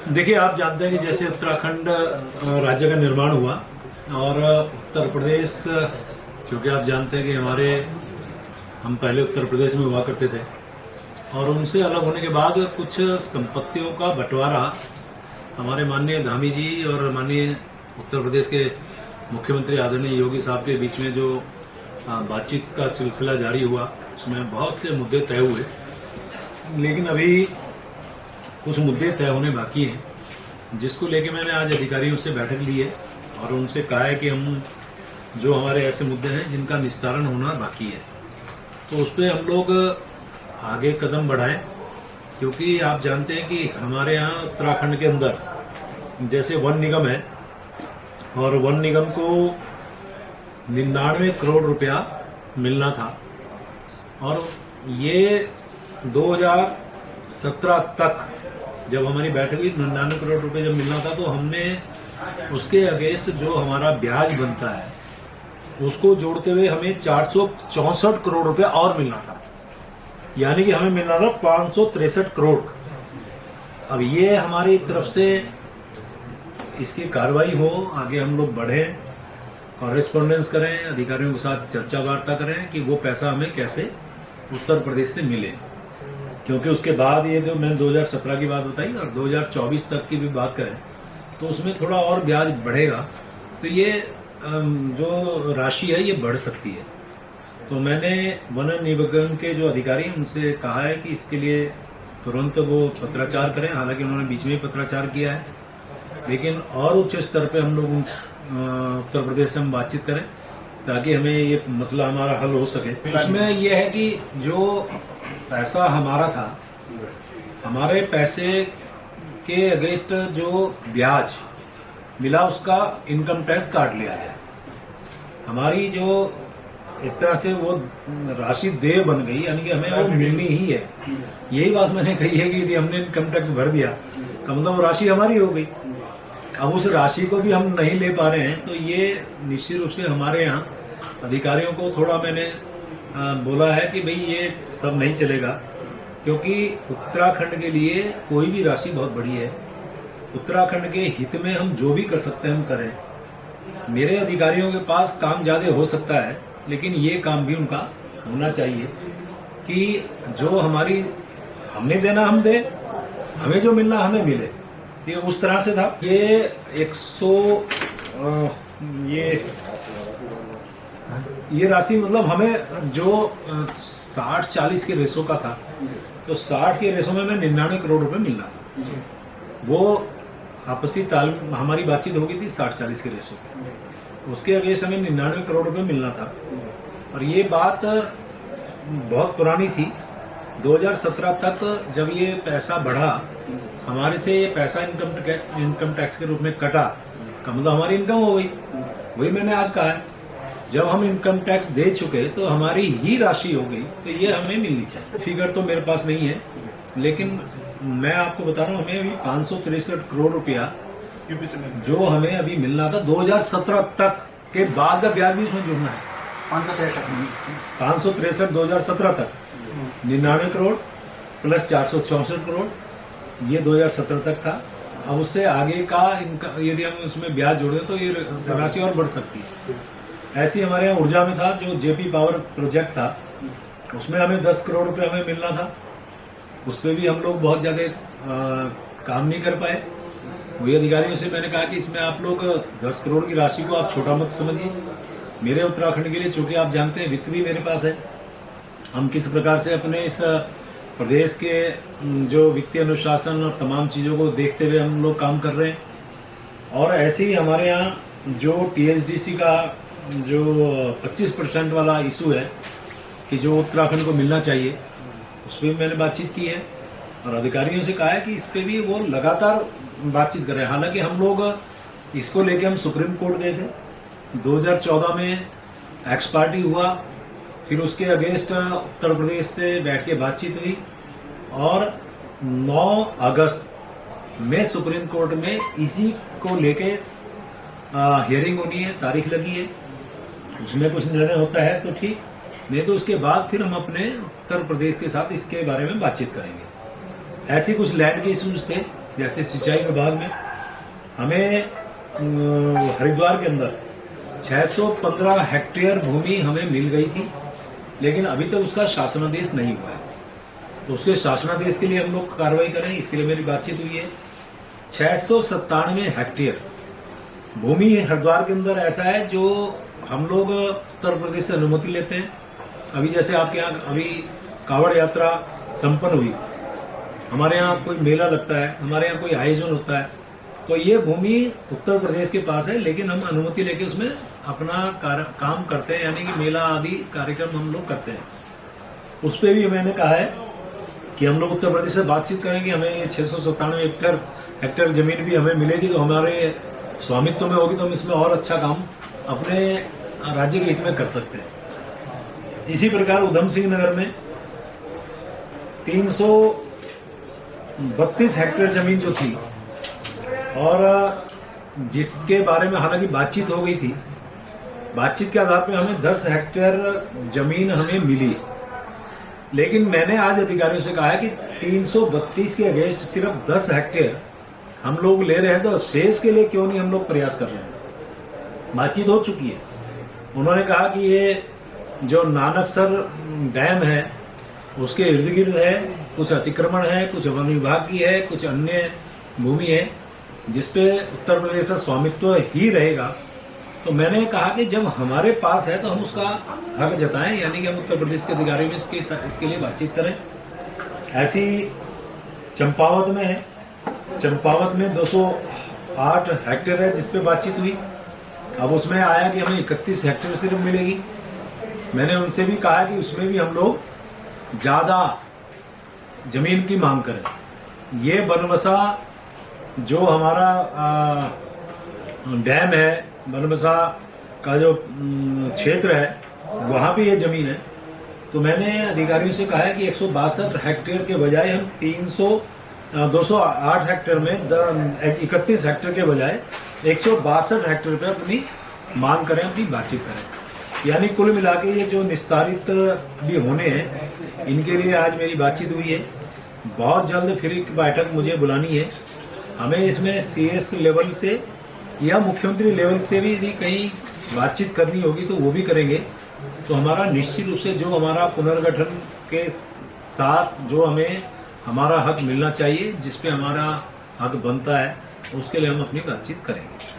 देखिए, आप जानते हैं कि जैसे उत्तराखंड राज्य का निर्माण हुआ और उत्तर प्रदेश, क्योंकि आप जानते हैं कि हम पहले उत्तर प्रदेश में हुआ करते थे और उनसे अलग होने के बाद कुछ संपत्तियों का बंटवारा हमारे माननीय धामी जी और माननीय उत्तर प्रदेश के मुख्यमंत्री आदरणीय योगी साहब के बीच में जो बातचीत का सिलसिला जारी हुआ, उसमें बहुत से मुद्दे तय हुए। लेकिन अभी कुछ मुद्दे तय होने बाकी हैं, जिसको लेके मैंने आज अधिकारियों से बैठक ली है और उनसे कहा है कि हम जो हमारे ऐसे मुद्दे हैं जिनका निस्तारण होना बाकी है, तो उस पर हम लोग आगे कदम बढ़ाएं। क्योंकि आप जानते हैं कि हमारे यहाँ उत्तराखंड के अंदर जैसे वन निगम है और वन निगम को 99 करोड़ रुपया मिलना था और ये 2017 तक जब हमारी बैठक हुई 99 करोड़ रुपए जब मिलना था, तो हमने उसके अगेंस्ट जो हमारा ब्याज बनता है उसको जोड़ते हुए हमें 464 करोड़ रुपए और मिलना था, यानी कि हमें मिलना था 563 करोड़। अब ये हमारी तरफ से इसकी कार्रवाई हो, आगे हम लोग बढ़ें, कॉरेस्पॉन्डेंस करें, अधिकारियों के साथ चर्चा वार्ता करें कि वो पैसा हमें कैसे उत्तर प्रदेश से मिले। क्योंकि उसके बाद ये जो मैंने 2017 की बात बताई और 2024 तक की भी बात करें तो उसमें थोड़ा और ब्याज बढ़ेगा, तो ये जो राशि है ये बढ़ सकती है। तो मैंने वन निगम के जो अधिकारी हैं उनसे कहा है कि इसके लिए तुरंत वो पत्राचार करें। हालांकि उन्होंने बीच में ही पत्राचार किया है, लेकिन और उच्च स्तर पे हम लोग उत्तर प्रदेश से हम बातचीत करें ताकि हमें ये मसला हमारा हल हो सके। इसमें यह है कि जो पैसा हमारा था, हमारे पैसे के अगेंस्ट जो ब्याज मिला उसका इनकम टैक्स काट लिया गया। हमारी जो एक तरह से वो राशि देय बन गई, यानी कि हमें वो मिलनी ही है। यही बात मैंने कही है कि यदि हमने इनकम टैक्स भर दिया तो मतलब राशि हमारी हो गई। अब उस राशि को भी हम नहीं ले पा रहे हैं, तो ये निश्चित रूप से हमारे यहाँ अधिकारियों को थोड़ा मैंने बोला है कि भाई ये सब नहीं चलेगा, क्योंकि उत्तराखंड के लिए कोई भी राशि बहुत बड़ी है। उत्तराखंड के हित में हम जो भी कर सकते हैं हम करें। मेरे अधिकारियों के पास काम ज़्यादा हो सकता है, लेकिन ये काम भी उनका होना चाहिए कि जो हमने देना हम दे, हमें जो मिलना हमें मिले। ये उस तरह से था। ये राशि मतलब हमें जो 60-40 के रेशो का था, तो 60 के रेशो में 99 करोड़ रुपए मिलना था। वो आपसी हमारी बातचीत हो गई थी 60-40 के रेशो पे, उसके अगेंस्ट हमें 99 करोड़ रुपए मिलना था। और ये बात बहुत पुरानी थी। 2017 तक जब ये पैसा बढ़ा, हमारे से ये पैसा इनकम टैक्स के रूप में कटा, का मतलब हमारी इनकम हो गई। वही मैंने आज कहा है, जब हम इनकम टैक्स दे चुके तो हमारी ही राशि हो गई, तो ये हमें मिलनी चाहिए। फिगर तो मेरे पास नहीं है, लेकिन मैं आपको बता रहा हूँ हमें अभी 563 करोड़ रुपया जो हमें अभी मिलना था 2017 तक के बाद का ब्याज भी इसमें जुड़ना है। 563 2017 तक 99 करोड़ प्लस 464 करोड़, ये 2017 तक था। अब उससे आगे का यदि हम उसमें ब्याज जोड़े तो ये राशि और बढ़ सकती है। ऐसी हमारे यहाँ ऊर्जा में था, जो जेपी पावर प्रोजेक्ट था, उसमें हमें 10 करोड़ रुपए हमें मिलना था। उस पर भी हम लोग बहुत ज़्यादा काम नहीं कर पाए। वही अधिकारियों से मैंने कहा कि इसमें आप लोग 10 करोड़ की राशि को आप छोटा मत समझिए। मेरे उत्तराखंड के लिए, चूंकि आप जानते हैं वित्त भी मेरे पास है, हम किस प्रकार से अपने इस प्रदेश के जो वित्तीय अनुशासन और तमाम चीज़ों को देखते हुए हम लोग काम कर रहे हैं। और ऐसे ही हमारे यहाँ जो THDC का जो 25% वाला इशू है कि जो उत्तराखंड को मिलना चाहिए, उस पर भी मैंने बातचीत की है और अधिकारियों से कहा है कि इस पे भी वो लगातार बातचीत कर रहे हैं। हालांकि हम लोग इसको लेके हम सुप्रीम कोर्ट गए थे। 2014 में एक्स पार्टी हुआ, फिर उसके अगेंस्ट उत्तर प्रदेश से बैठ के बातचीत हुई और 9 अगस्त में सुप्रीम कोर्ट में इसी को लेके हियरिंग होनी है, तारीख लगी है। उसमें कुछ निर्णय होता है तो ठीक, नहीं तो उसके बाद फिर हम अपने उत्तर प्रदेश के साथ इसके बारे में बातचीत करेंगे। ऐसे कुछ लैंड के इश्यूज थे जैसे सिंचाई विभाग में हमें हरिद्वार के अंदर 615 हेक्टेयर भूमि हमें मिल गई थी, लेकिन अभी तक उसका शासनादेश नहीं हुआ है। तो उसके शासनादेश के लिए हम लोग कार्रवाई करें, इसके लिए मेरी बातचीत हुई है। 697 हेक्टेयर भूमि हरिद्वार के अंदर ऐसा है जो हम लोग उत्तर प्रदेश से अनुमति लेते हैं। अभी जैसे आपके यहाँ अभी कांवड़ यात्रा संपन्न हुई, हमारे यहाँ कोई मेला लगता है, हमारे यहाँ कोई आयोजन होता है, तो ये भूमि उत्तर प्रदेश के पास है, लेकिन हम अनुमति लेके उसमें अपना काम करते हैं, यानी कि मेला आदि कार्यक्रम हम लोग करते हैं। उस पर भी मैंने कहा है कि हम लोग उत्तर प्रदेश से बातचीत करेंगे, हमें 697 हेक्टेयर जमीन भी हमें मिलेगी तो हमारे स्वामित्व में होगी, तो हम इसमें और अच्छा काम अपने राज्य के हित में कर सकते हैं। इसी प्रकार उधम सिंह नगर में 332 हेक्टेयर जमीन जो थी और जिसके बारे में हालांकि बातचीत हो गई थी, बातचीत के आधार पर हमें 10 हेक्टेयर जमीन हमें मिली, लेकिन मैंने आज अधिकारियों से कहा है कि 332 के अगेंस्ट सिर्फ 10 हेक्टेयर हम लोग ले रहे हैं, तो शेष के लिए क्यों नहीं हम लोग प्रयास कर रहे हैं। बातचीत हो चुकी है। उन्होंने कहा कि ये जो नानकसर डैम है उसके इर्द गिर्द है, कुछ अतिक्रमण है, कुछ वन विभाग की है, कुछ अन्य भूमि है जिसपे उत्तर प्रदेश का स्वामित्व ही रहेगा। तो मैंने कहा कि जब हमारे पास है तो हम उसका हक जताएं, यानी कि हम उत्तर प्रदेश के अधिकारियों में इसके लिए बातचीत करें। ऐसी चंपावत में है, चंपावत में 208 हेक्टेयर है जिसपे बातचीत हुई। अब उसमें आया कि हमें 31 हेक्टेयर सिर्फ मिलेगी। मैंने उनसे भी कहा कि उसमें भी हम लोग ज्यादा जमीन की मांग करें। ये बनबसा जो हमारा डैम है, बनबसा का जो क्षेत्र है, वहां पे ये जमीन है। तो मैंने अधिकारियों से कहा है कि 162 हेक्टेयर के बजाय हम 208 हेक्टेयर में 31 हेक्टेयर के बजाय 162 हेक्टेयर पे अपनी मांग करें, अपनी बातचीत करें। यानी कुल मिला के ये जो निस्तारित भी होने हैं, इनके लिए आज मेरी बातचीत हुई है। बहुत जल्द फिर एक बैठक मुझे बुलानी है। हमें इसमें CS लेवल से या मुख्यमंत्री लेवल से भी यदि कहीं बातचीत करनी होगी तो वो भी करेंगे। तो हमारा निश्चित रूप से जो हमारा पुनर्गठन के साथ जो हमें हमारा हक मिलना चाहिए, जिसपे हमारा हक बनता है, उसके लिए हम अपनी बातचीत करेंगे।